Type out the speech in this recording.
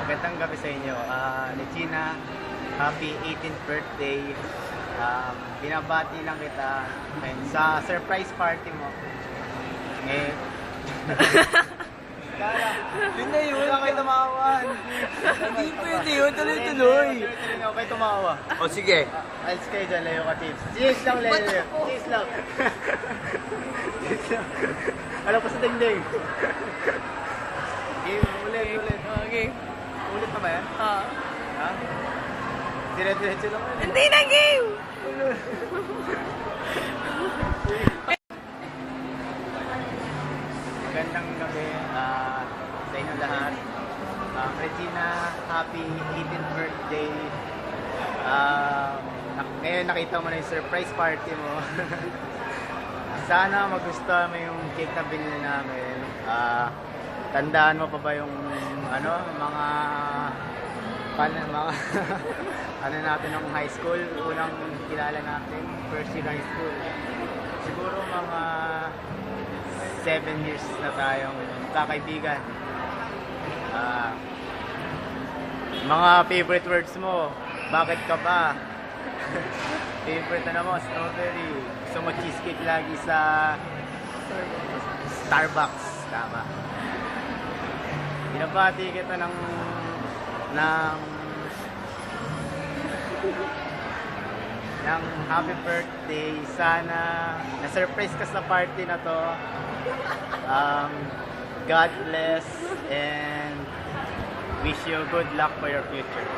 Magandang gabi sa inyo. Regina, happy 18th birthday. Binabati lang kita ngayon sa surprise party mo. Ngayon. Yun na yun. Wala kayo tumawan. Hindi pwede yun, tuloy-tuloy. Tuloy-tuloy ako kayo tumawa. O sige. Alis kayo dyan, layo ka, tips. Cheers lang, layo. Cheers lang. Cheers lang. Alam ko sa dingding. Game, ulit. Okay. Ulit na ba yan? Ah. Ha? Dire-diretso lang yun. Hindi na game! Magandang gabi sa inyo lahat. Regina, happy 18th birthday. Ngayon nakita mo na yung surprise party mo. Sana magustuhan mo yung cake na binili namin. Tandaan mo pa ba yung mga ano natin ng high school, unang kilala natin, first year high school. Siguro mga 7 years na tayong kakaibigan. Mga favorite words mo, bakit ka ba? Favorite na mo, strawberry. Gusto mo cheesecake lagi sa Starbucks. Tama. Binabati kita ng happy birthday. Sana na-surprise ka sa party na to. God bless and wish you good luck for your future.